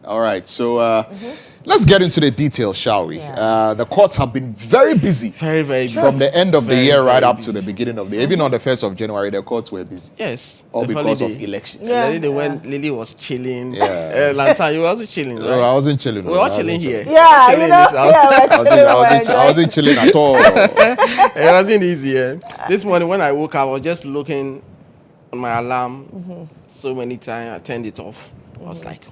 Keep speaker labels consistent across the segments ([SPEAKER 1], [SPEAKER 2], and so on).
[SPEAKER 1] All right, so let's get into the details, shall we?
[SPEAKER 2] Yeah.
[SPEAKER 1] The courts have been very busy.
[SPEAKER 3] Very, very busy.
[SPEAKER 1] From the end of the year right up
[SPEAKER 3] busy.
[SPEAKER 1] to the beginning of the year. Even on the 1st of January, the courts were busy.
[SPEAKER 3] Yes.
[SPEAKER 1] All because
[SPEAKER 3] holiday.
[SPEAKER 1] of elections.
[SPEAKER 3] Yeah. When Lily was chilling.
[SPEAKER 1] Yeah.
[SPEAKER 3] Lanta, you were also chilling, right?
[SPEAKER 1] No, I wasn't chilling.
[SPEAKER 3] We were all chilling here.
[SPEAKER 2] Yeah,
[SPEAKER 3] Chilling
[SPEAKER 2] you know,
[SPEAKER 3] in this house.
[SPEAKER 1] I wasn't chilling at all.
[SPEAKER 3] It wasn't easy. This morning when I woke up, I was just looking on my alarm so many times. I turned it off. I was like,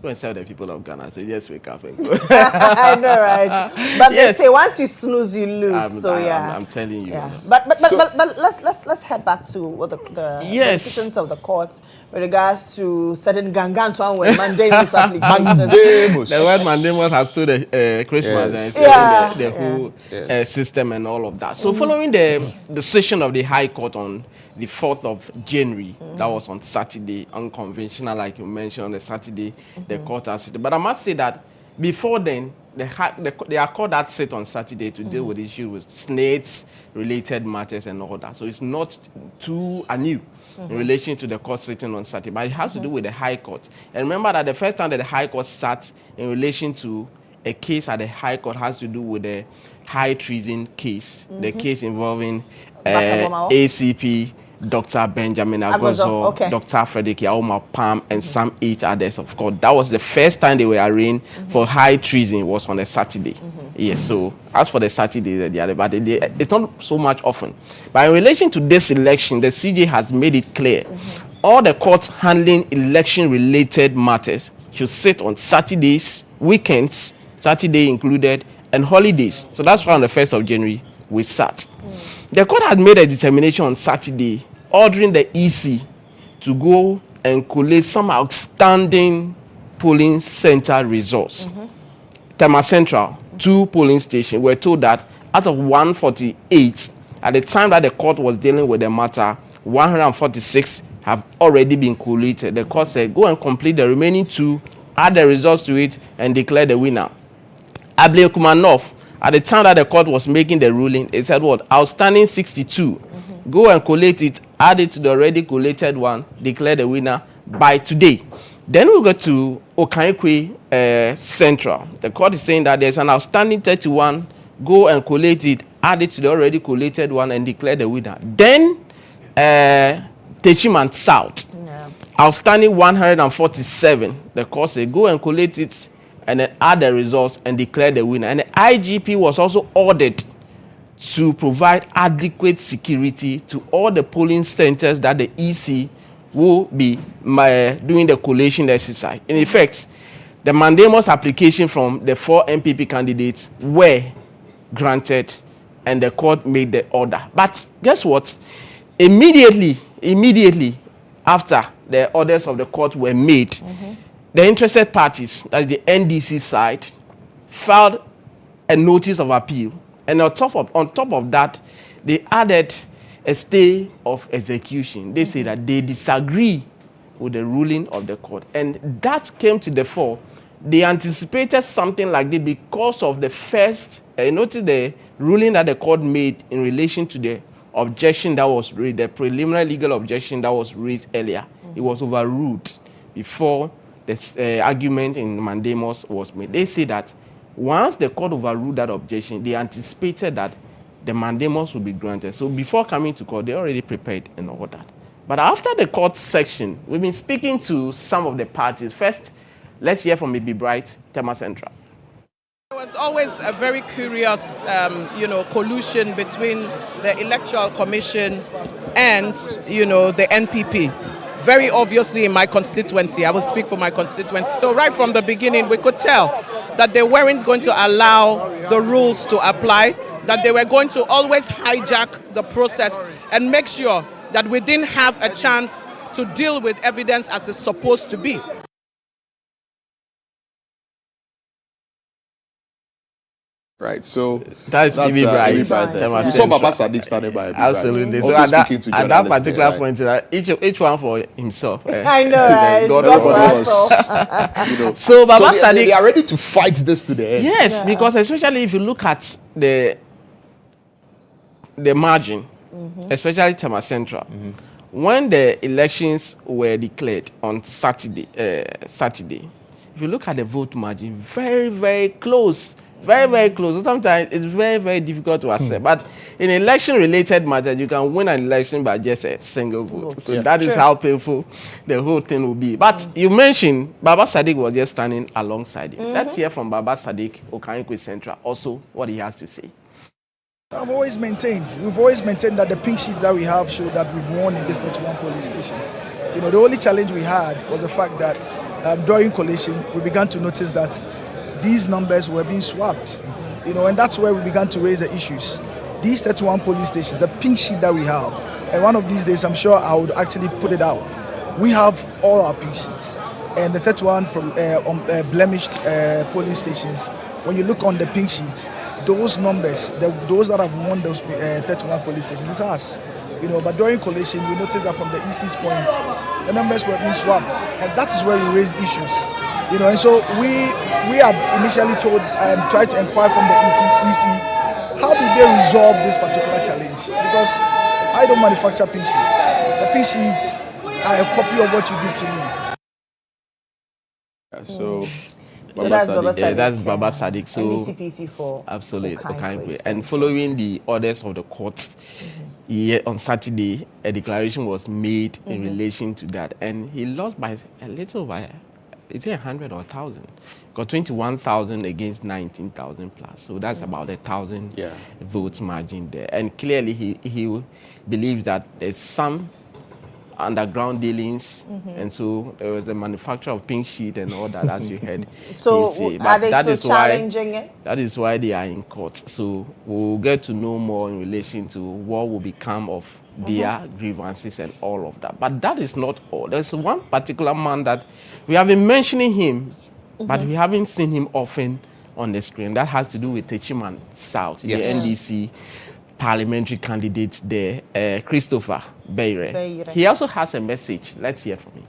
[SPEAKER 3] go and tell the people of Ghana. So you just wake up and go.
[SPEAKER 2] I know, right? But yes. They say once you snooze, you lose.
[SPEAKER 3] I'm telling you.
[SPEAKER 2] Yeah. But let's head back to what the decisions of the courts with regards to certain gangantuan where mandamus applications.
[SPEAKER 3] The word mandamus has to the Christmas
[SPEAKER 2] and
[SPEAKER 3] the whole system and all of that. So following the decision of the High Court on the 4th of January, that was on Saturday, unconventional, like you mentioned, on the Saturday, the court has sitting. But I must say that before then, the court had sit on Saturday to deal with issues with SNAIDS-related matters and all that. So it's not too anew in relation to the court sitting on Saturday, but it has to do with the High Court. And remember that the first time that the High Court sat in relation to a case at the High Court has to do with the high treason case, the case involving ACP, Dr. Benjamin Agozo, Dr. Frederick Yauma Pam, and some 8 others, of course. That was the first time they were arraigned for high treason. It was on a Saturday. Yes, so as for the Saturday, but it's not so much often. But in relation to this election, the CJ has made it clear all the courts handling election-related matters should sit on Saturdays, weekends, Saturday included, and holidays. So that's why on the 1st of January, we sat. The court had made a determination on Saturday ordering the EC to go and collate some outstanding polling center results. Tema Central, 2 polling stations, were told that out of 148, at the time that the court was dealing with the matter, 146 have already been collated. The court said, go and complete the remaining 2, add the results to it, and declare the winner. Able Kumanov, at the time that the court was making the ruling, it said what? Outstanding 62. Go and collate it, add it to the already collated one, declare the winner by today. Then we go to Okaikwe Central. The court is saying that there's an outstanding 31. Go and collate it, add it to the already collated one, and declare the winner. Then Techiman South. Outstanding 147. The court said go and collate it and then add the results and declare the winner. And the IGP was also ordered to provide adequate security to all the polling centers that the EC will be doing the collation exercise. In effect, the mandamus application from the 4 MPP candidates were granted and the court made the order. But guess what? Immediately after the orders of the court were made, the interested parties, that's the NDC side, filed a notice of appeal. And on top of that, they added a stay of execution. They say that they disagree with the ruling of the court. And that came to the fore. They anticipated something like this because of the first, notice the ruling that the court made in relation to the objection that was raised, the preliminary legal objection that was raised earlier. It was overruled before the argument in mandamus was made. They say that once the court overruled that objection, they anticipated that the mandamus would be granted. So before coming to court, they already prepared and all that. But after the court section, we've been speaking to some of the parties. First, let's hear from Maybe Bright, Tema Central.
[SPEAKER 4] There was always a very curious, collusion between the Electoral Commission and, the NPP. Very obviously in my constituency, I will speak for my constituency. So right from the beginning, we could tell that they weren't going to allow the rules to apply, that they were going to always hijack the process and make sure that we didn't have a chance to deal with evidence as it's supposed to be.
[SPEAKER 1] Right, so
[SPEAKER 3] that's Bibi Bright.
[SPEAKER 1] You saw Baba Sadiq standing by.
[SPEAKER 3] Absolutely.
[SPEAKER 1] Also
[SPEAKER 3] so
[SPEAKER 1] at
[SPEAKER 3] that particular point, each one for himself.
[SPEAKER 2] I know, right?
[SPEAKER 1] God was,
[SPEAKER 3] So Baba Sadiq,
[SPEAKER 1] they are ready to fight this to the end.
[SPEAKER 3] Yes, because especially if you look at the margin, especially Tema Central, when the elections were declared on Saturday, if you look at the vote margin, very, very close. Very, very close. So sometimes it's very, very difficult to accept. But in election-related matters, you can win an election by just a single vote. So that is how painful the whole thing will be. But you mentioned Baba Sadiq was just standing alongside him. Let's hear from Baba Sadiq, Okaigwe Central, also what he has to say.
[SPEAKER 5] We've always maintained that the pink sheets that we have show that we've won in these 31 polling stations. You know, the only challenge we had was the fact that during collation, we began to notice that these numbers were being swapped, you know, and that's where we began to raise the issues. These 31 polling stations, the pink sheet that we have, and one of these days, I'm sure I would actually put it out. We have all our pink sheets, and the 31 blemished polling stations. When you look on the pink sheets, those numbers, those that have won those 31 polling stations, it's us. You know, but during collation, we noticed that from the EC's points, the numbers were being swapped, and that is where we raise issues. You know, and so we had initially tried to inquire from the EC, how do they resolve this particular challenge? Because I don't manufacture pink sheets. The pink sheets are a copy of what you give to me.
[SPEAKER 2] So that's Baba Sadiq.
[SPEAKER 3] Yeah, that's Baba Sadiq. So
[SPEAKER 2] NDC for
[SPEAKER 3] absolutely, Okaigwe. And following the orders of the court, on Saturday, a declaration was made in relation to that, and he lost by a little by. Is it 100 or 1,000? Got 21,000 against 19,000 plus. So that's about 1,000 votes margin there. And clearly he believes that there's some underground dealings, and so there was the manufacture of pink sheet and all that, as you heard.
[SPEAKER 2] So are they still challenging it?
[SPEAKER 3] That is why they are in court. So we'll get to know more in relation to what will become of their grievances and all of that. But that is not all. There's one particular man that we have been mentioning him, but we haven't seen him often on the screen. That has to do with Techiman South, the NDC parliamentary candidate there, Christopher Beire. He also has a message. Let's hear from him.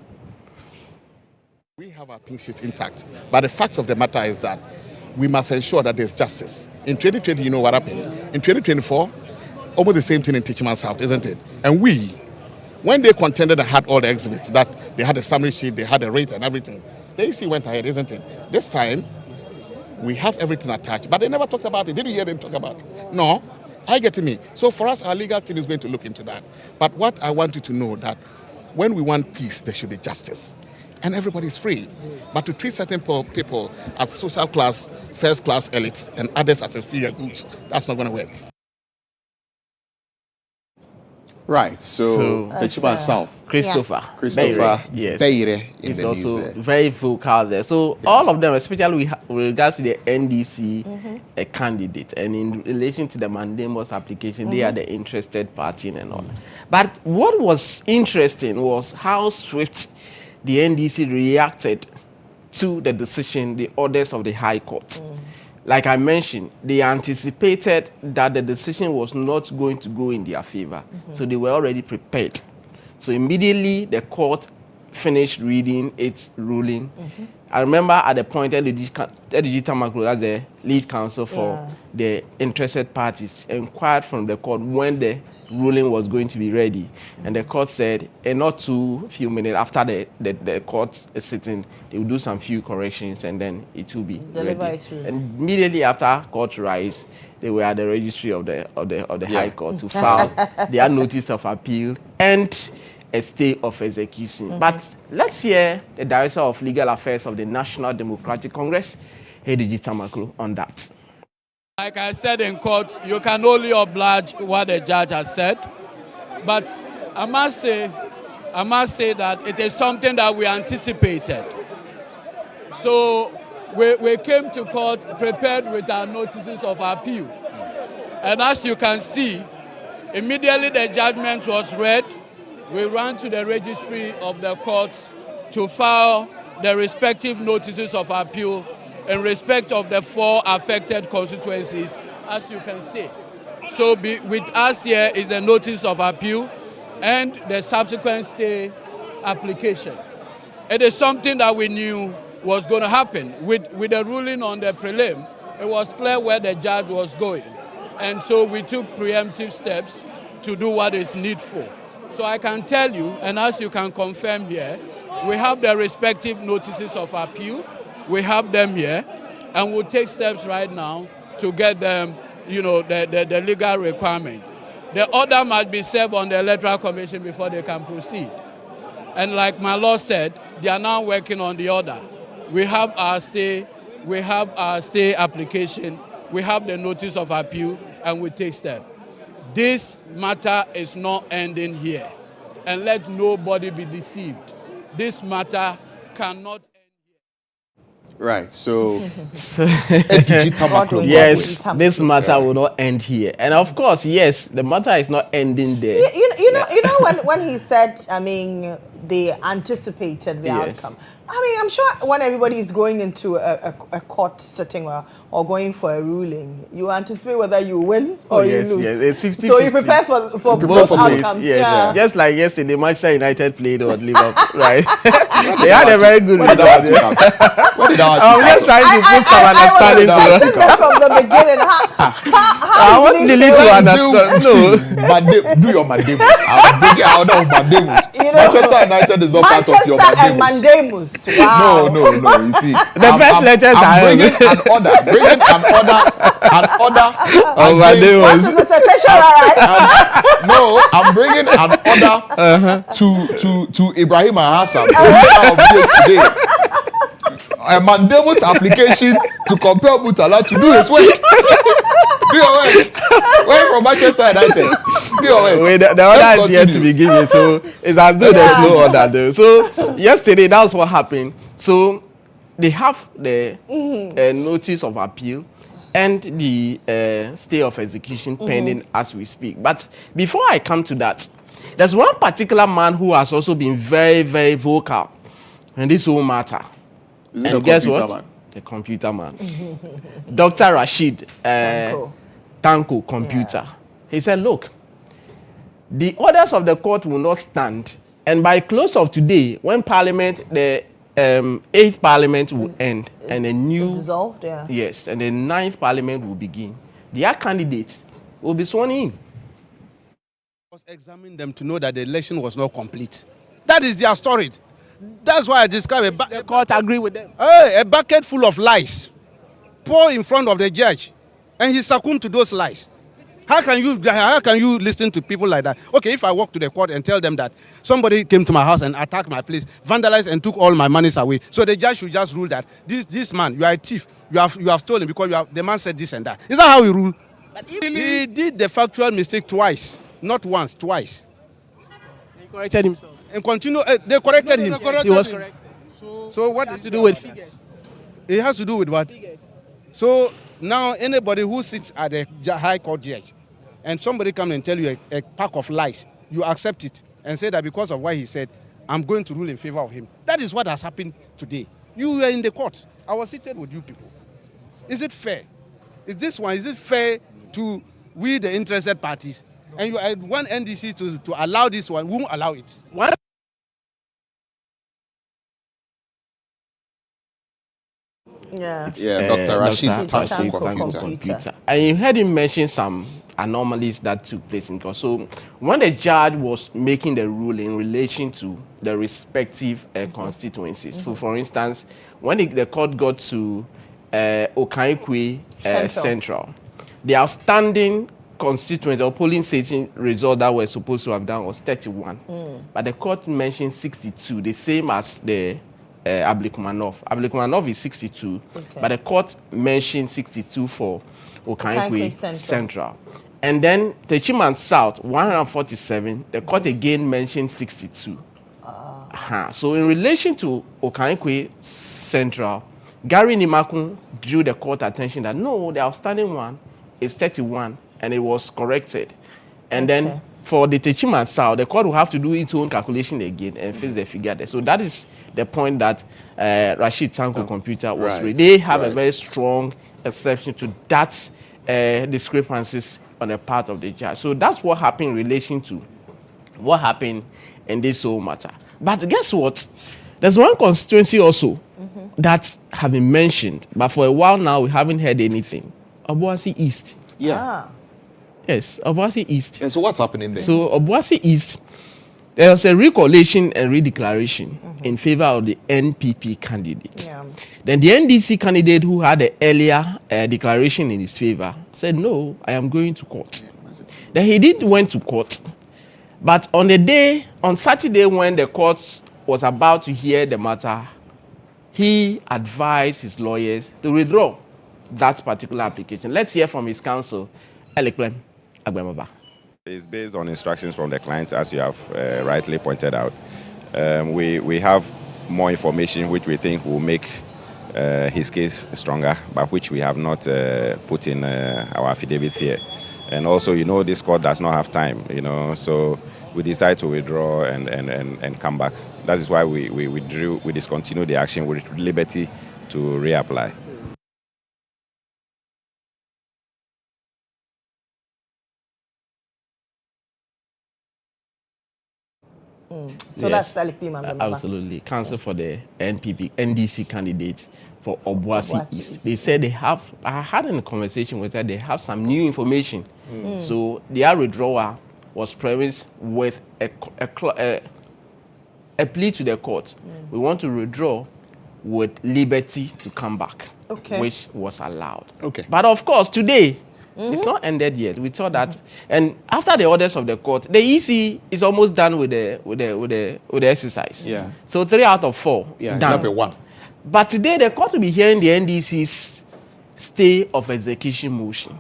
[SPEAKER 1] We have our pink sheet intact, but the fact of the matter is that we must ensure that there's justice. In 2020, you know what happened? In 2024, almost the same thing in Techiman South, isn't it? And when they contended and had all the exhibits, that they had a summary sheet, they had a rate and everything, the AC went ahead, isn't it? This time, we have everything attached, but they never talked about it. Did you hear them talk about it? No. I get me. So for us, our legal team is going to look into that. But what I want you to know that when we want peace, there should be justice. And everybody's free. But to treat certain people as social class, first class elites, and others as inferior groups, that's not going to work.
[SPEAKER 6] Right, so Techiman South.
[SPEAKER 3] Christopher
[SPEAKER 6] Beire
[SPEAKER 3] is also very vocal there. So all of them, especially with regards to the NDC a candidate, and in relation to the mandamus application, they are the interested party and all. But what was interesting was how swift the NDC reacted to the decision, the orders of the High Court. Like I mentioned, they anticipated that the decision was not going to go in their favor. So they were already prepared. So immediately the court finished reading its ruling. I remember at the point Ediji Tamaklo, as the lead counsel for the interested parties, inquired from the court when the ruling was going to be ready. And the court said, and not too few minutes after the court sitting, they will do some few corrections and then it will be ready. And immediately after court rise, they were at the registry of the High Court to file their notice of appeal and a stay of execution. But let's hear the Director of Legal Affairs of the National Democratic Congress, Ediji Tamaklo, on that.
[SPEAKER 7] Like I said in court, you can only oblige what the judge has said. But I must say that it is something that we anticipated. So we came to court prepared with our notices of appeal. And as you can see, immediately the judgment was read, we ran to the registry of the court to file the respective notices of appeal in respect of the 4 affected constituencies, as you can see. So with us here is the notice of appeal and the subsequent stay application. It is something that we knew was going to happen. With the ruling on the prelim, it was clear where the judge was going. And so we took preemptive steps to do what is needful. So I can tell you, and as you can confirm here, we have the respective notices of appeal We have them here, and we'll take steps right now to get them, the legal requirement. The order must be served on the Electoral Commission before they can proceed. And like my law said, they are now working on the order. We have our stay application, we have the notice of appeal, and we take steps. This matter is not ending here. And let nobody be deceived. This matter cannot end here.
[SPEAKER 6] Right, so
[SPEAKER 3] yes, this matter will not end here. And of course, yes, the matter is not ending there.
[SPEAKER 2] You know when he said, I mean, they anticipated the outcome. I mean, I'm sure when everybody is going into a court sitting or going for a ruling, you anticipate whether you win or you lose.
[SPEAKER 3] Yes, it's 50-50.
[SPEAKER 2] So you prepare for both outcomes.
[SPEAKER 3] Yes, yeah. Just like yesterday, Manchester United played on Liverpool, right? They had a very good result. I'm just trying to put some understanding to it.
[SPEAKER 2] From the beginning,
[SPEAKER 3] I want Lily to understand.
[SPEAKER 6] No, do your mandamus. I'm bringing out of mandamus. Manchester United is not part of your mandamus.
[SPEAKER 2] Wow.
[SPEAKER 6] No. You see,
[SPEAKER 3] the first letters
[SPEAKER 6] I'm bringing an order.
[SPEAKER 2] What is the sensation, right?
[SPEAKER 6] No, I'm bringing an order to Ibrahim Hassan today. A mandamus application to compel Murtala to do his work. Do your work. We're from Manchester United. Do your work.
[SPEAKER 3] Wait, the order is yet to be given, so it's as though there's no order there. So yesterday, that was what happened. So they have the notice of appeal and the stay of execution pending as we speak. But before I come to that, there's one particular man who has also been very, very vocal in this whole matter. And guess what? Man? The computer man. Dr. Rashid Tanko Computer. Yeah. He said, look, the orders of the court will not stand. And by close of today, when Parliament, the 8th Parliament will end and a new...
[SPEAKER 2] dissolved, yeah.
[SPEAKER 3] Yes, and the 9th Parliament will begin. Their candidates will be sworn in.
[SPEAKER 8] Examine them to know that the election was not complete. That is their story. That's why I describe
[SPEAKER 3] the court agree with them.
[SPEAKER 8] A bucket full of lies, pour in front of the judge, and he succumbed to those lies. How can you listen to people like that? Okay, if I walk to the court and tell them that somebody came to my house and attacked my place, vandalized and took all my monies away, so the judge should just rule that this man, you are a thief, you have stolen because the man said this and that. Is that how he ruled? But he did the factual mistake twice, not once, twice.
[SPEAKER 3] He corrected himself.
[SPEAKER 8] And continue. They corrected him.
[SPEAKER 3] Yes, he was corrected.
[SPEAKER 8] So what
[SPEAKER 3] has to do with figures?
[SPEAKER 8] It has to do with what?
[SPEAKER 3] Figures.
[SPEAKER 8] So now anybody who sits at the High Court judge and somebody comes and tell you a pack of lies, you accept it and say that because of what he said, I'm going to rule in favor of him. That is what has happened today. You were in the court. I was seated with you people. Is it fair? Is it fair to we the interested parties? And you want NDC to allow this one, won't allow it.
[SPEAKER 3] What?
[SPEAKER 2] Yeah,
[SPEAKER 6] Dr. Rashid Tanko
[SPEAKER 3] Computer. And you heard him mention some anomalies that took place in court. So when the judge was making the ruling in relation to the respective constituencies, for instance, when the court got to Okaikwe Central, the outstanding constituent or polling station result that we're supposed to have done was 31. But the court mentioned 62, the same as the Ablikumanov. Ablikumanov is 62, but the court mentioned 62 for Okaikwe Central. And then Techiman South, 147, the court again mentioned 62. So in relation to Okaikwe Central, Gary Nimakun drew the court attention that no, the outstanding one is 31, and it was corrected. And then for the Techiman South, the court will have to do its own calculation again and fix the figure there. So that is the point that Rashid Tanko Computer was raised. They have a very strong exception to that discrepancies on the part of the judge. So that's what happened in relation to what happened in this whole matter. But guess what? There's one constituency also that have been mentioned, but for a while now we haven't heard anything. Obuasi East.
[SPEAKER 6] Yeah.
[SPEAKER 3] Yes, Obuasi East.
[SPEAKER 6] And so what's happening there?
[SPEAKER 3] So Obuasi East, there was a recollation and redeclaration in favor of the NPP candidate.
[SPEAKER 2] Yeah.
[SPEAKER 3] Then the NDC candidate who had the earlier declaration in his favor said, no, I am going to court. Then he did went to court. But on Saturday when the court was about to hear the matter, he advised his lawyers to withdraw that particular application. Let's hear from his counsel, Eliklem Agbemaba.
[SPEAKER 9] It's based on instructions from the client, as you have rightly pointed out. We have more information which we think will make his case stronger, but which we have not put in our affidavits here. And also, this court does not have time, so we decide to withdraw and come back. That is why we discontinued the action with liberty to reapply.
[SPEAKER 2] So
[SPEAKER 3] Yes.
[SPEAKER 2] that's Aliklima.
[SPEAKER 3] Absolutely. Counsel for the NDC candidate for Obuasi
[SPEAKER 2] Obuasi
[SPEAKER 3] East.
[SPEAKER 2] East.
[SPEAKER 3] They said I had a conversation with her, they have some new information. So their withdrawal was premised with a plea to the court. We want to withdraw with liberty to come back, which was allowed.
[SPEAKER 6] Okay.
[SPEAKER 3] But of course, today, it's not ended yet. We thought that, and after the orders of the court, the EC is almost done with the exercise.
[SPEAKER 6] Yeah.
[SPEAKER 3] So 3 out of 4
[SPEAKER 6] Yeah,
[SPEAKER 3] done.
[SPEAKER 6] except for 1.
[SPEAKER 3] But today the court will be hearing the NDC's stay of execution motion,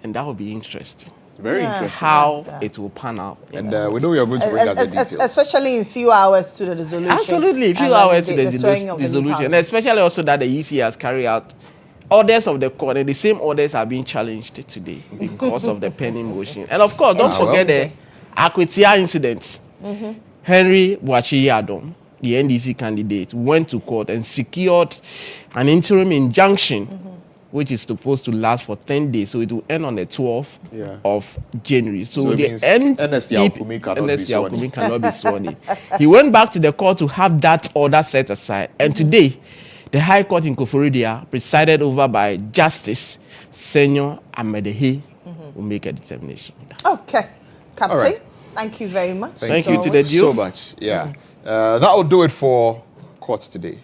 [SPEAKER 3] and that will be interesting.
[SPEAKER 6] Very interesting.
[SPEAKER 3] How it will pan out.
[SPEAKER 6] And we know you're going to bring us the details.
[SPEAKER 2] Especially in few hours to the dissolution.
[SPEAKER 3] Absolutely, a few
[SPEAKER 2] and
[SPEAKER 3] hours to
[SPEAKER 2] then
[SPEAKER 3] the
[SPEAKER 2] swearing of the new
[SPEAKER 3] dissolution, and
[SPEAKER 2] parliament.
[SPEAKER 3] especially also that the EC has carried out orders of the court, and the same orders are being challenged today because of the pending motion. And of course, don't forget the Akwetia incident. Henry Boachiyi Adom, the NDC candidate, went to court and secured an interim injunction, which is supposed to last for 10 days. So it will end on the 12th of January. So
[SPEAKER 6] it
[SPEAKER 3] the
[SPEAKER 6] means NSC Alkumi
[SPEAKER 3] cannot be sworn in. He went back to the court to have that order set aside. And today, the High Court in Koforidua, presided over by Justice Senyor Amedehe, will make a determination.
[SPEAKER 2] Okay. Captain,
[SPEAKER 6] right.
[SPEAKER 2] thank you very much.
[SPEAKER 3] Thank you to the
[SPEAKER 6] so much. Yeah. That will do it for courts today.